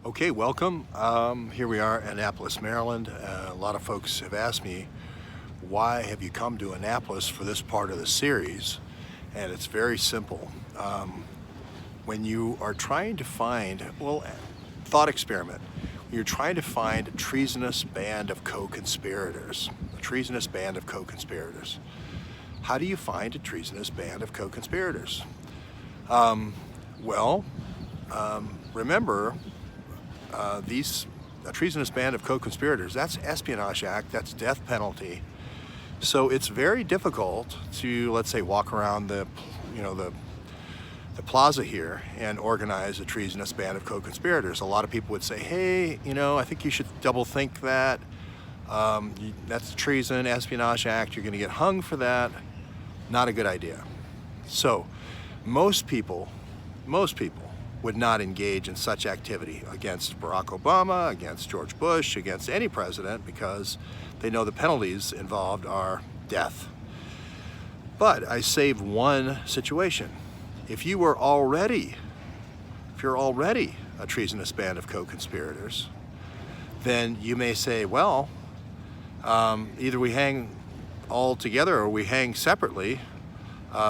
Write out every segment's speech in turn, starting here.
Okay, welcome. Here we are in Annapolis, Maryland. A lot of folks have asked me, why have you come to Annapolis for this part of the series? And it's very simple. When you are trying to find, thought experiment, you're trying to find a treasonous band of co-conspirators, How do you find a treasonous band of co-conspirators? Remember, a treasonous band of co-conspirators, that's Espionage Act, that's death penalty. So it's very difficult to, let's say, walk around the plaza here and organize a treasonous band of co-conspirators. A lot of people would say, hey, I think you should double think that. That's treason, Espionage Act, you're gonna get hung for that. Not a good idea. So most people would not engage in such activity against Barack Obama, against George Bush, against any president, because they know the penalties involved are death. But I saved one situation. If you're already a treasonous band of co-conspirators, then you may say, well, either we hang all together or we hang separately.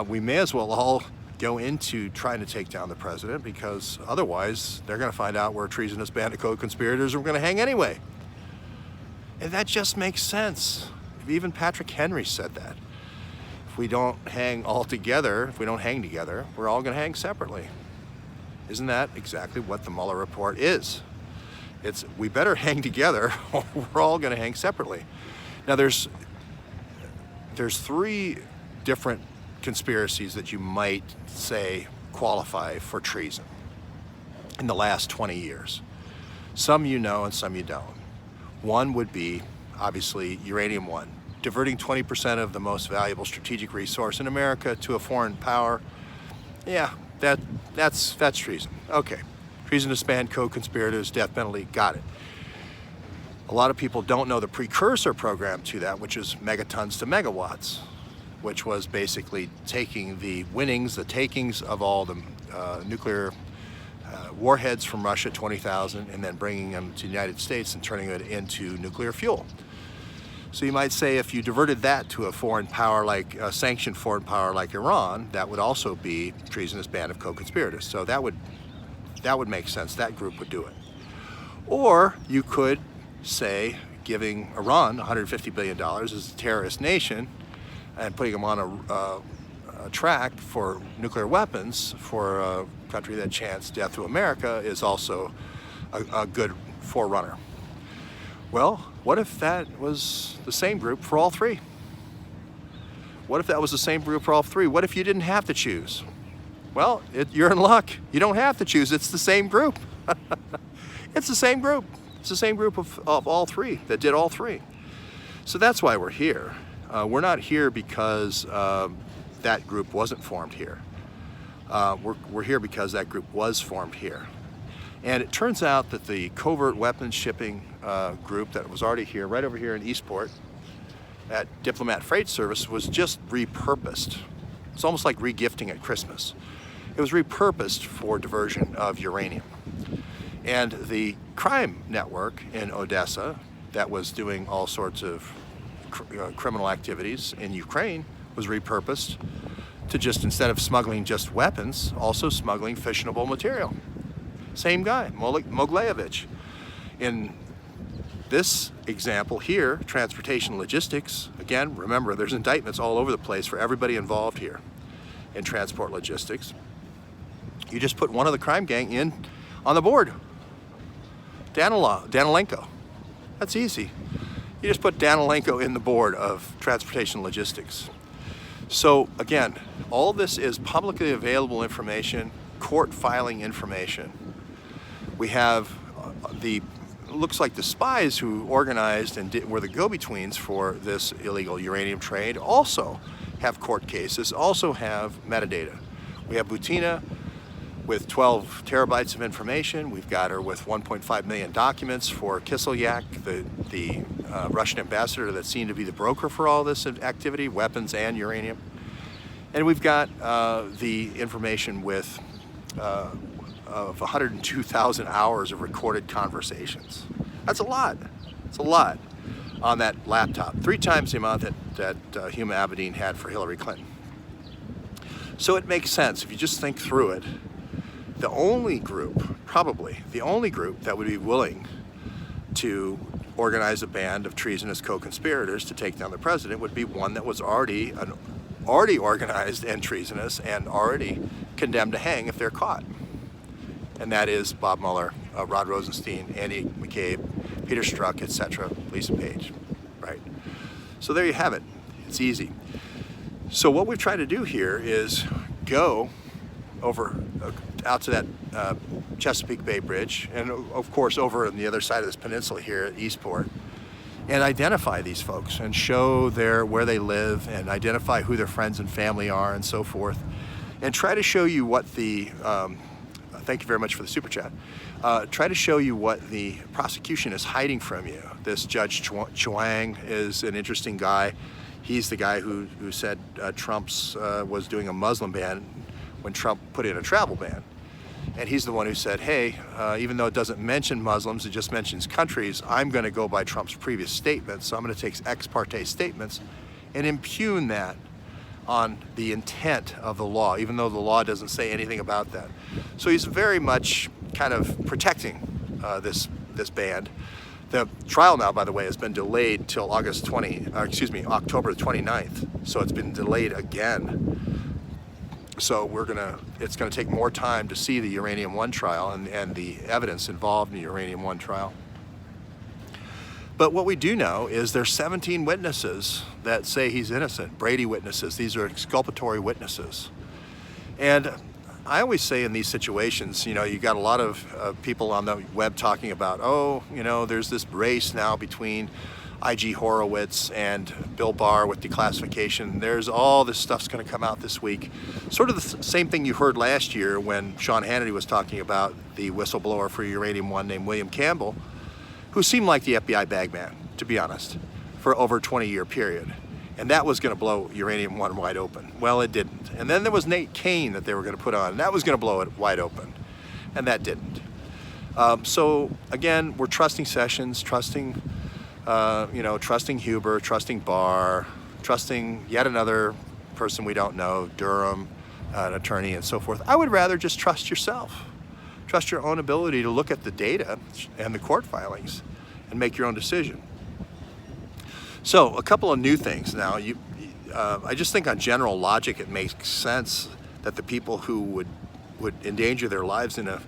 We may as well all go into trying to take down the president, because otherwise they're going to find out we're a treasonous band of co-conspirators and we're going to hang anyway. And that just makes sense. Even Patrick Henry said that. If we don't hang together, we're all going to hang separately. Isn't that exactly what the Mueller report is? It's, we better hang together or we're all going to hang separately. Now there's three different conspiracies that you might say qualify for treason in the last 20 years. Some you know and some you don't. One would be, obviously, Uranium One, diverting 20% of the most valuable strategic resource in America to a foreign power. Yeah, that's treason. Okay, treasonous band, co-conspirators, death penalty, got it. A lot of people don't know the precursor program to that, which is megatons to megawatts, which was basically taking the takings of all the nuclear warheads from Russia, 20,000, and then bringing them to the United States and turning it into nuclear fuel. So you might say, if you diverted that to a foreign power, like a sanctioned foreign power like Iran, that would also be treasonous band of co-conspirators. So that would make sense. That group would do it. Or you could say, giving Iran $150 billion as a terrorist nation and putting them on a track for nuclear weapons for a country that chants death to America is also a good forerunner. Well, what if that was the same group for all three? What if that was the same group for all three? What if you didn't have to choose? Well, you're in luck. You don't have to choose. It's the same group. It's the same group. It's the same group of all three that did all three. So that's why we're here. We're not here because that group wasn't formed here. We're here because that group was formed here. And it turns out that the covert weapons shipping group that was already here, right over here in Eastport, at Diplomat Freight Service, was just repurposed. It's almost like regifting at Christmas. It was repurposed for diversion of uranium. And the crime network in Odessa that was doing all sorts of criminal activities in Ukraine was repurposed to just, instead of smuggling just weapons, also smuggling fissionable material. Same guy, Mogilevich. In this example here, transportation logistics, again, remember, there's indictments all over the place for everybody involved here in transport logistics. You just put one of the crime gang in on the board. Danilenko. That's easy. You just put Danilenko in the board of transportation logistics. So again, all this is publicly available information, court filing information. We have looks like the spies who organized and were the go-betweens for this illegal uranium trade also have court cases, also have metadata. We have Butina with 12 terabytes of information. We've got her with 1.5 million documents for Kislyak, the Russian ambassador that seemed to be the broker for all this activity, weapons and uranium. And we've got the information with of 102,000 hours of recorded conversations. That's a lot. It's a lot on that laptop. 3 times the amount that Huma Abedin had for Hillary Clinton. So it makes sense if you just think through it. The only group, probably the only group that would be willing to organize a band of treasonous co-conspirators to take down the president would be one that was already organized and treasonous and already condemned to hang if they're caught. And that is Bob Mueller, Rod Rosenstein, Andy McCabe, Peter Strzok, etc., Lisa Page, right? So there you have it. It's easy. So what we've tried to do here is go over out to that Chesapeake Bay Bridge, and of course over on the other side of this peninsula here at Eastport, and identify these folks and show where they live and identify who their friends and family are and so forth, and try to show you what the thank you very much for the super chat. Try to show you what the prosecution is hiding from you. This Judge Chuang is an interesting guy. He's the guy who said Trump's was doing a Muslim ban when Trump put in a travel ban. And he's the one who said, hey, even though it doesn't mention Muslims, it just mentions countries, I'm going to go by Trump's previous statements. So I'm going to take ex parte statements and impugn that on the intent of the law, even though the law doesn't say anything about that. So he's very much kind of protecting this band. The trial now, by the way, has been delayed till October 29th. So it's been delayed again. So it's gonna take more time to see the Uranium One trial and the evidence involved in the Uranium One trial. But what we do know is there's 17 witnesses that say he's innocent, Brady witnesses. These are exculpatory witnesses. And I always say in these situations, you know, you got a lot of people on the web talking about, oh, you know, there's this race now between I.G. Horowitz and Bill Barr with declassification. There's all this stuff's going to come out this week. Sort of the same thing you heard last year when Sean Hannity was talking about the whistleblower for Uranium One named William Campbell, who seemed like the FBI bagman, to be honest, for over a 20-year period. And that was going to blow Uranium One wide open. Well, it didn't. And then there was Nate Kane that they were going to put on, and that was going to blow it wide open. And that didn't. So again, we're trusting Sessions, trusting Huber, trusting Barr, trusting yet another person we don't know, Durham, an attorney, and so forth. I would rather just trust yourself. Trust your own ability to look at the data and the court filings and make your own decision. So a couple of new things now. I just think on general logic it makes sense that the people who would endanger their lives in a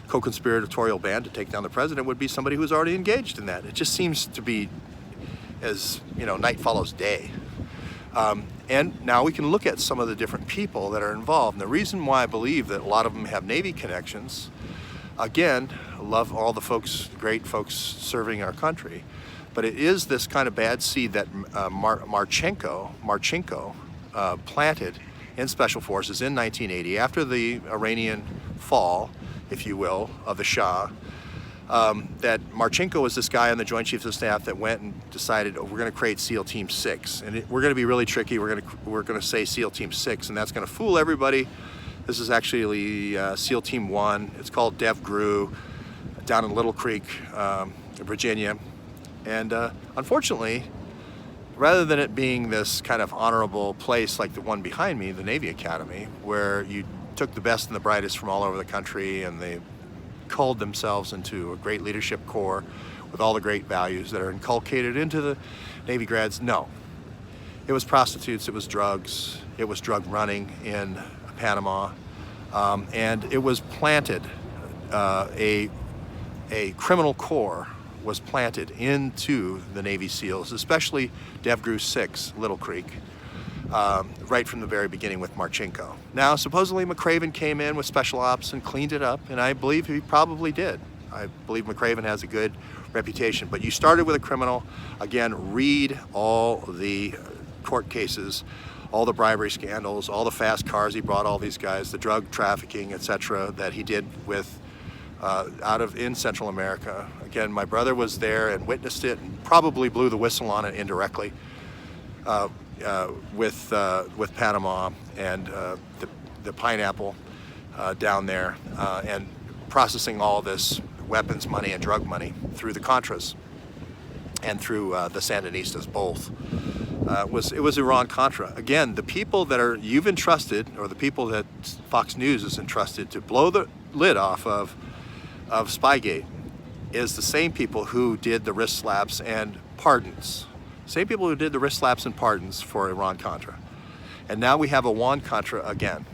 co-conspiratorial band to take down the president would be somebody who's already engaged in that. It just seems to be, as you know, night follows day. And now we can look at some of the different people that are involved. And the reason why I believe that a lot of them have Navy connections, again, I love all the folks, great folks serving our country, but it is this kind of bad seed that Marchenko planted in Special Forces in 1980 after the Iranian fall, if you will, of the Shah. That Marchenko was this guy on the Joint Chiefs of Staff that went and decided, oh, we're going to create SEAL Team 6, and we're going to be really tricky. We're going to say SEAL Team 6, and that's going to fool everybody. This is actually SEAL Team 1. It's called Dev Grew, down in Little Creek, Virginia, and unfortunately, rather than it being this kind of honorable place like the one behind me, the Navy Academy, where you took the best and the brightest from all over the country and they culled themselves into a great leadership corps with all the great values that are inculcated into the Navy grads. No, it was prostitutes, it was drugs, it was drug running in Panama, and it was planted, a criminal core was planted into the Navy SEALs, especially DevGru 6, Little Creek, right from the very beginning with Marchenko. Now, supposedly McRaven came in with special ops and cleaned it up, and I believe he probably did. I believe McRaven has a good reputation, but you started with a criminal. Again, read all the court cases, all the bribery scandals, all the fast cars he brought all these guys, the drug trafficking, etc., that he did with in Central America. Again, my brother was there and witnessed it and probably blew the whistle on it indirectly with Panama and the pineapple down there, and processing all this weapons money and drug money through the Contras and through the Sandinistas both. It was Iran-Contra. Again, the people that you've entrusted, or the people that Fox News is entrusted to blow the lid off of Spygate, is the same people who did the wrist slaps and pardons. Same people who did the wrist slaps and pardons for Iran-Contra. And now we have a Iran-Contra again.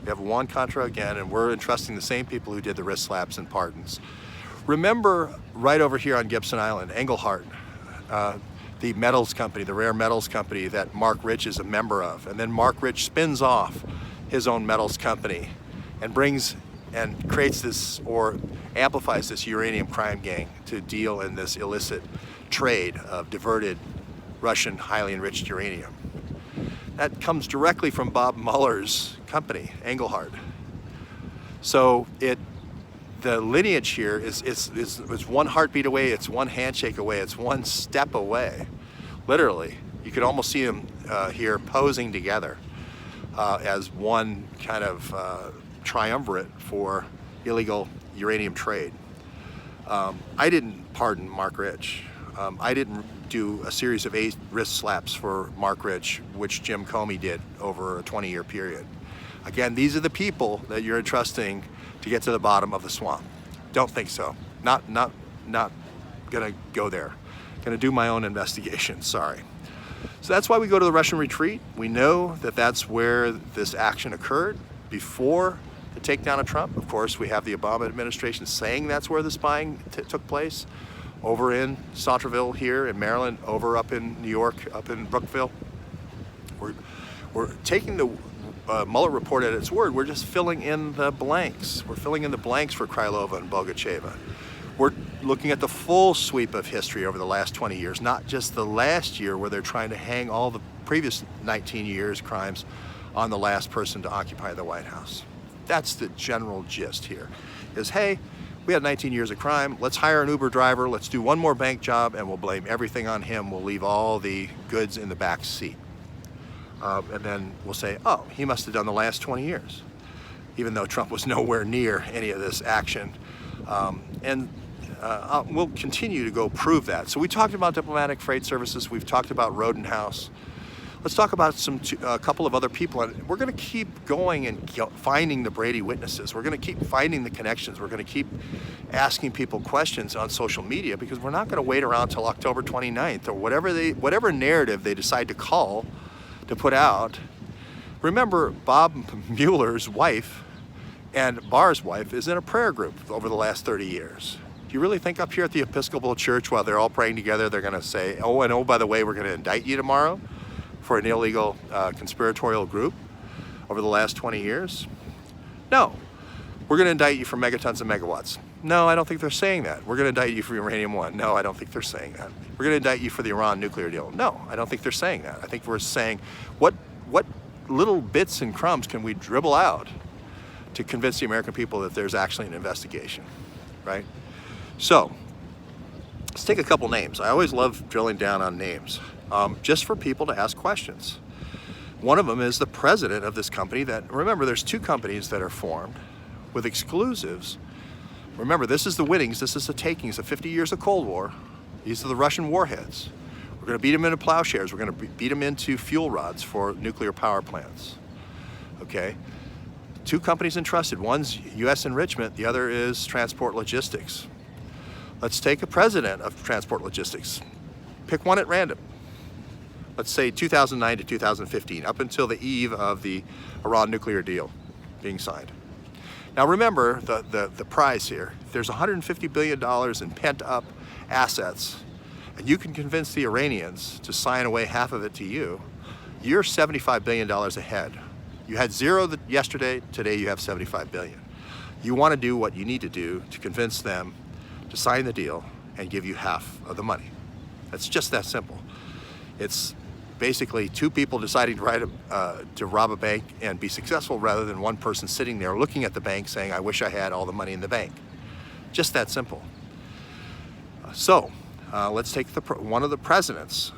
We have a Iran-Contra again, and we're entrusting the same people who did the wrist slaps and pardons. Remember, right over here on Gibson Island, Engelhart, the metals company, the rare metals company that Mark Rich is a member of. And then Mark Rich spins off his own metals company and brings and creates this, or amplifies this uranium crime gang to deal in this illicit trade of diverted Russian highly enriched uranium. That comes directly from Bob Mueller's company, Engelhart. So the lineage here is one heartbeat away, it's one handshake away, it's one step away. Literally, you could almost see them here posing together as one kind of triumvirate for illegal uranium trade. I didn't pardon Mark Rich. I didn't do a series of 8 wrist slaps for Mark Rich, which Jim Comey did over a 20-year period. Again, these are the people that you're entrusting to get to the bottom of the swamp. Don't think so. Not gonna go there. Gonna do my own investigation, sorry. So that's why we go to the Russian retreat. We know that that's where this action occurred before the takedown of Trump. Of course, we have the Obama administration saying that's where the spying took place. Over in Centreville here in Maryland, over up in New York, up in Brookville. We're taking the Mueller report at its word. We're just filling in the blanks. We're filling in the blanks for Krylova and Bogacheva. We're looking at the full sweep of history over the last 20 years, not just the last year where they're trying to hang all the previous 19 years crimes on the last person to occupy the White House. That's the general gist here, is hey, we had 19 years of crime, let's hire an Uber driver, let's do one more bank job, and we'll blame everything on him. We'll leave all the goods in the back seat. And then we'll say, oh, he must have done the last 20 years, even though Trump was nowhere near any of this action. We'll continue to go prove that. So we talked about diplomatic freight services, we've talked about Roden House. Let's talk about a couple of other people. And we're going to keep going and finding the Brady witnesses. We're going to keep finding the connections. We're going to keep asking people questions on social media, because we're not going to wait around till October 29th or whatever narrative they decide to put out. Remember, Bob Mueller's wife and Barr's wife is in a prayer group over the last 30 years. Do you really think up here at the Episcopal Church, while they're all praying together, they're going to say, oh, by the way, we're going to indict you tomorrow for an illegal conspiratorial group over the last 20 years? No. We're going to indict you for megatons and megawatts. No, I don't think they're saying that. We're going to indict you for uranium one. No, I don't think they're saying that. We're going to indict you for the Iran nuclear deal. No, I don't think they're saying that. I think we're saying, what little bits and crumbs can we dribble out to convince the American people that there's actually an investigation, right? So, let's take a couple names. I always love drilling down on names, just for people to ask questions. One of them is the president of this company that, remember, there's 2 companies that are formed with exclusives. Remember, this is the winnings, this is the takings of 50 years of Cold War. These are the Russian warheads. We're going to beat them into plowshares. We're going to beat them into fuel rods for nuclear power plants. Okay? 2 companies entrusted. One's U.S. Enrichment, the other is Transport Logistics. Let's take a president of Transport Logistics. Pick one at random. Let's say 2009 to 2015, up until the eve of the Iran nuclear deal being signed. Now remember the prize here. There's $150 billion in pent-up assets, and you can convince the Iranians to sign away half of it to you. You're $75 billion ahead. You had 0 yesterday, today you have $75 billion. You want to do what you need to do to convince them to sign the deal and give you half of the money. It's just that simple. It's basically 2 people deciding to rob a bank and be successful, rather than one person sitting there looking at the bank saying, I wish I had all the money in the bank. Just that simple. So let's take one of the presidents.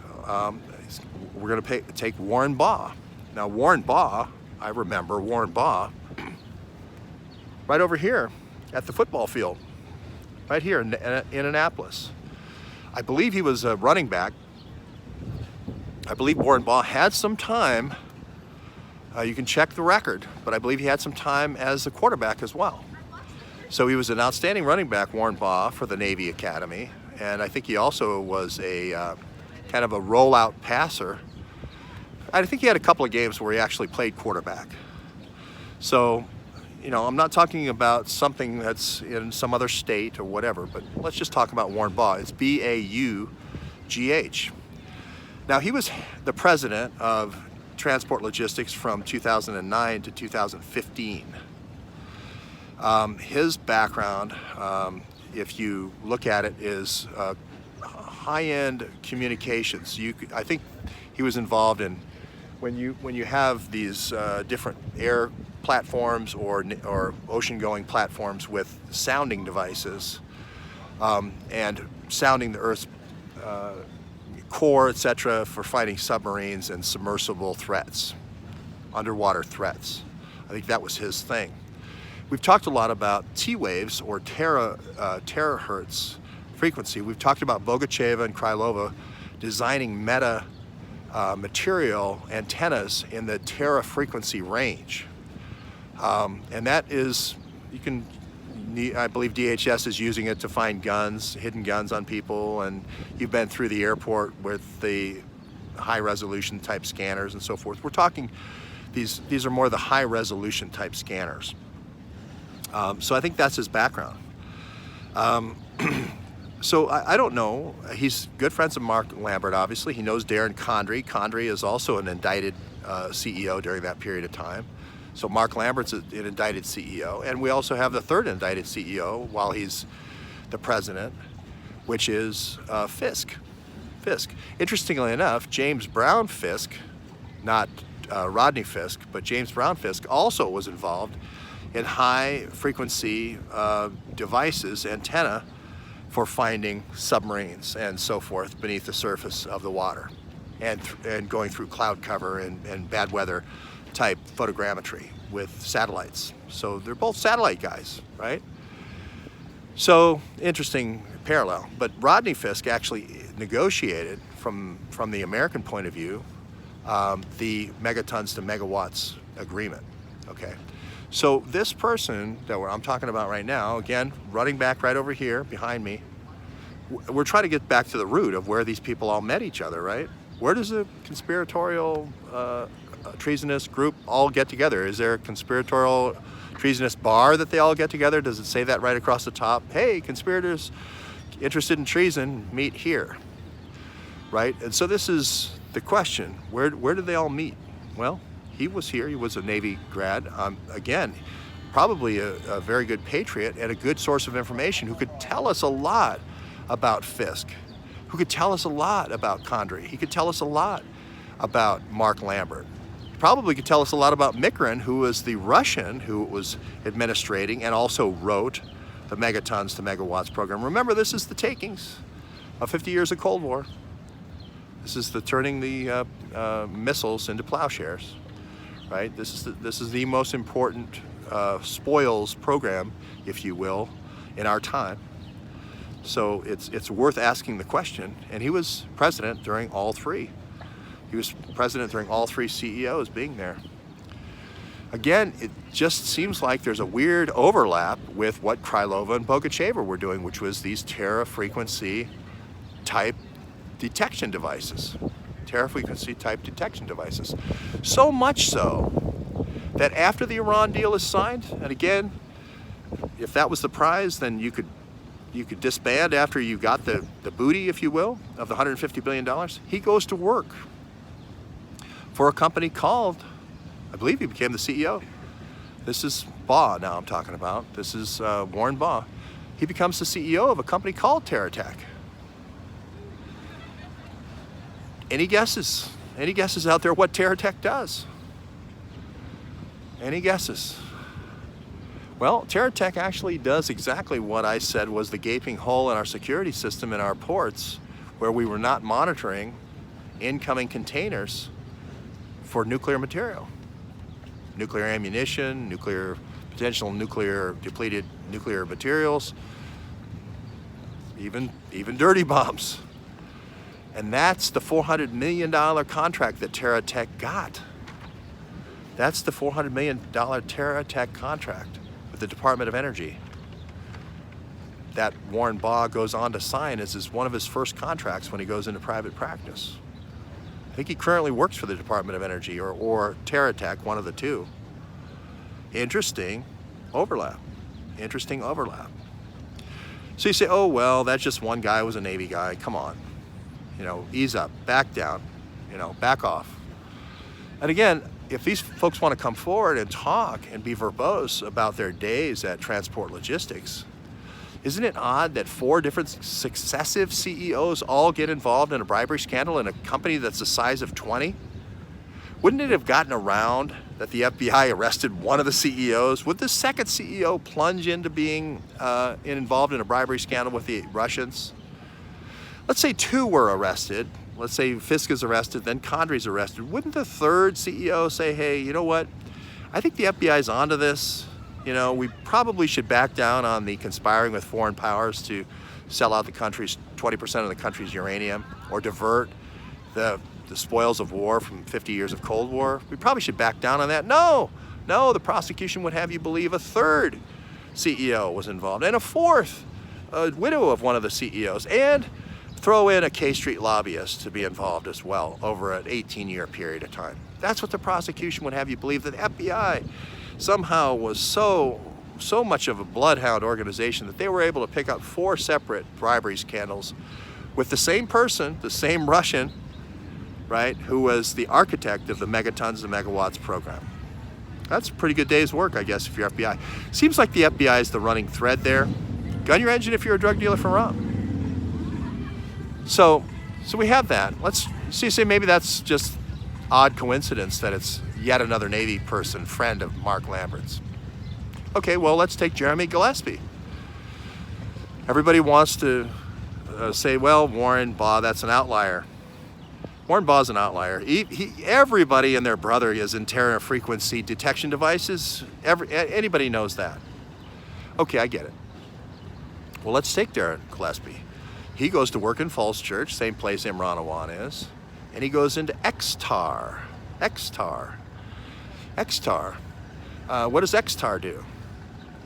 We're going to take Warren Baugh. Now Warren Baugh, I remember Warren Baugh, right over here at the football field right here in Annapolis. I believe he was a running back. I believe Warren Baugh had some time. You can check the record, but I believe he had some time as a quarterback as well. So he was an outstanding running back, Warren Baugh, for the Navy Academy. And I think he also was a kind of a rollout passer. I think he had a couple of games where he actually played quarterback. So, you know, I'm not talking about something that's in some other state or whatever, but let's just talk about Warren Baugh. It's B-A-U-G-H. Now, he was the president of Transport Logistics from 2009 to 2015. His background, if you look at it, is high-end communications. I think he was involved in when you have these different air platforms or ocean-going platforms with sounding devices and sounding the Earth's core, etc., for fighting submarines and submersible threats, underwater threats. I think that was his thing. We've talked a lot about T-waves or terahertz frequency. We've talked about Bogacheva and Krylova designing material antennas in the tera frequency range. And that is, I believe DHS is using it to find guns, hidden guns on people, and you've been through the airport with the high resolution type scanners and so forth. We're talking, these are more the high resolution type scanners. So I think that's his background. So I don't know. He's good friends with Mark Lambert, obviously. He knows Darren Condry. Condry is also an indicted CEO during that period of time. So Mark Lambert's an indicted CEO. And we also have the third indicted CEO while he's the president, which is Fisk. Interestingly enough, James Brown Fisk, not Rodney Fisk, but James Brown Fisk also was involved in high frequency devices, antenna, for finding submarines and so forth beneath the surface of the water and going through cloud cover and bad weather type photogrammetry with satellites. So they're both satellite guys, right? So interesting parallel. But Rodney Fisk actually negotiated from the American point of view the megatons to megawatts agreement, okay? So this person that I'm talking about right now, again, running back right over here behind me, we're trying to get back to the root of where these people all met each other, right? Where does a conspiratorial, treasonous group all get together? Is there a conspiratorial, treasonous bar that they all get together? Does it say that right across the top? Hey, conspirators interested in treason, meet here, right? And so this is the question. Where did they all meet? Well, he was here. He was a Navy grad. Again, probably a very good patriot and a good source of information who could tell us a lot about Fisk, who could tell us a lot about Condry. He could tell us a lot about Mark Lambert. He probably could tell us a lot about Mikrin, who was the Russian who was administrating and also wrote the megatons to megawatts program. Remember, this is the takings of 50 years of Cold War. This is the turning the missiles into plowshares. Right? This is the most important spoils program, if you will, in our time. So it's worth asking the question. And he was president during all three. He was president during all three CEOs being there. Again, it just seems like there's a weird overlap with what Krylova and Bogacheva were doing, which was these tera frequency type detection devices. Tera frequency type detection devices. So much so that after the Iran deal is signed, and again, if that was the prize, then you could disband after you got the booty, if you will, of the $150 billion. He goes to work for a company called, I believe he became the CEO. This is Baugh now I'm talking about. This is Warren Baugh. He becomes the CEO of a company called TerraTech. Any guesses? Any guesses out there what TerraTech does? Any guesses? Well, TerraTech actually does exactly what I said was the gaping hole in our security system in our ports, where we were not monitoring incoming containers for nuclear material, nuclear ammunition, potential nuclear depleted nuclear materials, even dirty bombs. And that's the $400 million contract that Terra Tech got. That's the $400 million Terra Tech contract with the Department of Energy that Warren Baugh goes on to sign as one of his first contracts when he goes into private practice. I think he currently works for the Department of Energy or Terra Tech, one of the two. Interesting overlap. Interesting overlap. So you say, oh, well, that's just one guy who was a Navy guy. Come on. You know, ease up, back down, you know, back off. And again, if these folks want to come forward and talk and be verbose about their days at Transport Logistics, isn't it odd that 4 different successive CEOs all get involved in a bribery scandal in a company that's the size of 20? Wouldn't it have gotten around that the FBI arrested one of the CEOs? Would the second CEO plunge into being involved in a bribery scandal with the Russians? Let's say 2 were arrested. Let's say Fisk is arrested, then Condrey's arrested. Wouldn't the third CEO say, hey, you know what? I think the FBI's onto this. You know, we probably should back down on the conspiring with foreign powers to sell out the country's 20% of the country's uranium or divert the spoils of war from 50 years of Cold War. We probably should back down on that. No, the prosecution would have you believe a third CEO was involved and a fourth, a widow of one of the CEOs, and throw in a K Street lobbyist to be involved as well over an 18-year period of time. That's what the prosecution would have you believe, that the FBI somehow was so much of a bloodhound organization that they were able to pick up 4 separate bribery scandals with the same person, the same Russian, right, who was the architect of the megatons and megawatts program. That's a pretty good day's work, I guess, if you're FBI. Seems like the FBI is the running thread there. Gun your engine if you're a drug dealer from Rom. So we have that. Let's say maybe that's just odd coincidence that it's yet another Navy person, friend of Mark Lambert's. Okay, well, let's take Jeremy Gillespie. Everybody wants to say, well, Warren Baugh, that's an outlier. Warren Baugh's an outlier. Everybody and their brother is in terror frequency detection devices. Anybody knows that. Okay, I get it. Well, let's take Darren Gillespie. He goes to work in Falls Church, same place Imran Awan is, and he goes into XTAR. What does XTAR do?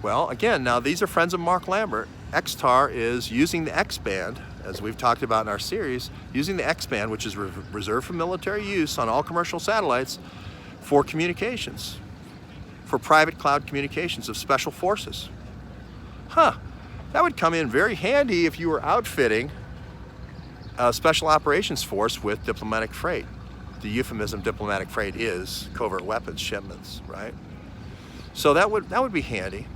Well, again, now these are friends of Mark Lambert. XTAR is using the X-band, as we've talked about in our series, using the X-band, which is reserved for military use on all commercial satellites, for communications, for private cloud communications of special forces. That would come in very handy if you were outfitting a special operations force with diplomatic freight. The euphemism diplomatic freight is covert weapons shipments, right? So that would be handy.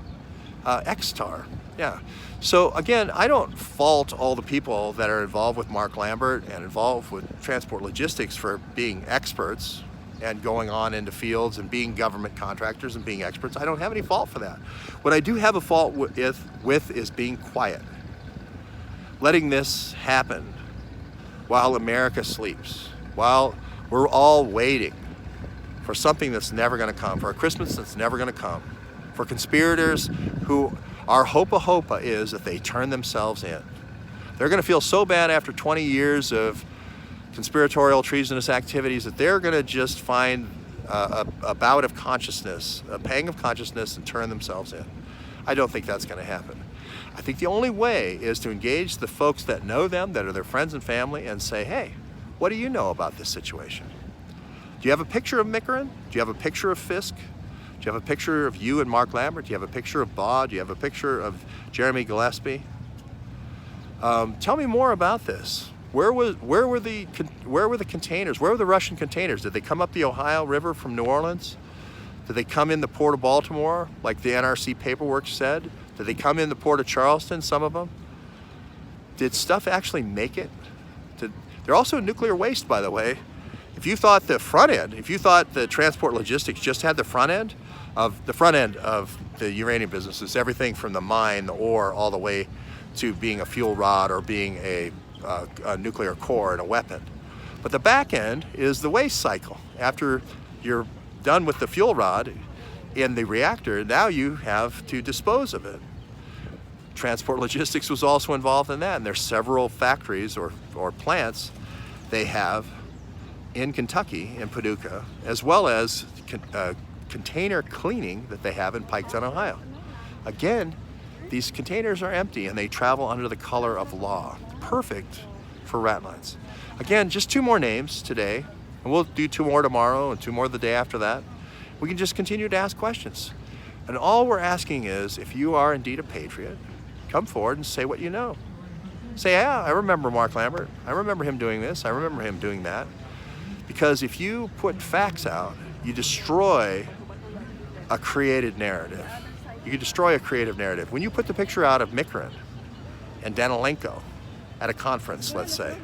XTAR, yeah. So again, I don't fault all the people that are involved with Mark Lambert and involved with Transport Logistics for being experts and going on into fields and being government contractors and being experts. I don't have any fault for that. What I do have a fault with is being quiet. Letting this happen while America sleeps, while we're all waiting for something that's never gonna come, for a Christmas that's never gonna come, for conspirators who, our hopa is that they turn themselves in. They're gonna feel so bad after 20 years of conspiratorial treasonous activities that they're gonna just find a bout of consciousness, a pang of consciousness, and turn themselves in. I don't think that's gonna happen. I think the only way is to engage the folks that know them, that are their friends and family, and say, hey, what do you know about this situation? Do you have a picture of Mickerin? Do you have a picture of Fisk? Do you have a picture of you and Mark Lambert? Do you have a picture of Baugh? Do you have a picture of Jeremy Gillespie? Tell me more about this. Where were the containers? Where were the Russian containers? Did they come up the Ohio River from New Orleans? Did they come in the port of Baltimore, like the NRC paperwork said? Did they come in the port of Charleston, some of them? Did stuff actually make it? They're also nuclear waste, by the way. If you thought the front end, if you thought the Transport Logistics just had the front end of the uranium business, is everything from the mine, the ore, all the way to being a fuel rod or being a nuclear core and a weapon. But the back end is the waste cycle. After you're done with the fuel rod in the reactor, now you have to dispose of it. Transport logistics was also involved in that, and there's several factories or plants they have in Kentucky, in Paducah, as well as container cleaning that they have in Piketon, Ohio. Again, these containers are empty and they travel under the color of law. Perfect for rat lines. Again, just 2 more names today, and we'll do 2 more tomorrow and 2 more the day after that. We can just continue to ask questions. And all we're asking is, if you are indeed a patriot, come forward and say what you know. Say, yeah, I remember Mark Lambert. I remember him doing this. I remember him doing that. Because if you put facts out, you destroy a created narrative. You can destroy a creative narrative. When you put the picture out of Mikrin and Danilenko at a conference, let's say,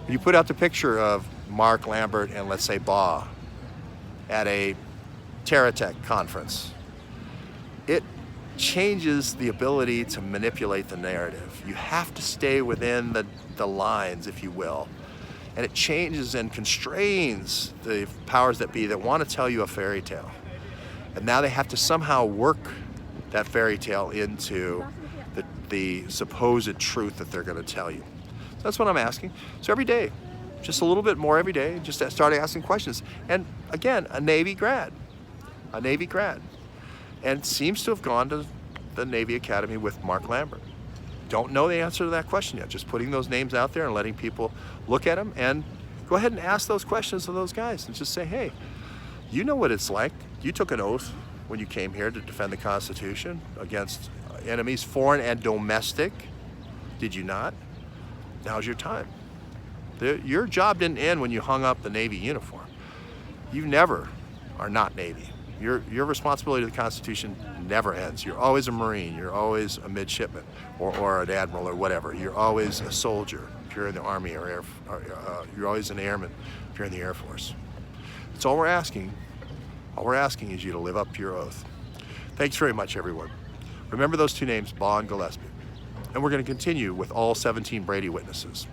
when you put out the picture of Mark Lambert and, let's say, Baugh at a TerraTech conference, it changes the ability to manipulate the narrative. You have to stay within the lines, if you will. And it changes and constrains the powers that be that want to tell you a fairy tale. And now they have to somehow work that fairy tale into the supposed truth that they're going to tell you. So that's what I'm asking. So every day, just a little bit more every day, just start asking questions. And again, a Navy grad, and seems to have gone to the Navy Academy with Mark Lambert. Don't know the answer to that question yet. Just putting those names out there and letting people look at them, and go ahead and ask those questions of those guys and just say, hey, you know what it's like. You took an oath when you came here to defend the Constitution against enemies, foreign and domestic. Did you not? Now's your time. Your job didn't end when you hung up the Navy uniform. You never are not Navy. Your responsibility to the Constitution never ends. You're always a Marine. You're always a midshipman or an admiral or whatever. You're always a soldier if you're in the Army, or you're always an airman if you're in the Air Force. That's all we're asking. All we're asking is you to live up to your oath. Thanks very much, everyone. Remember those 2 names, Baugh and Gillespie. And we're going to continue with all 17 Brady witnesses.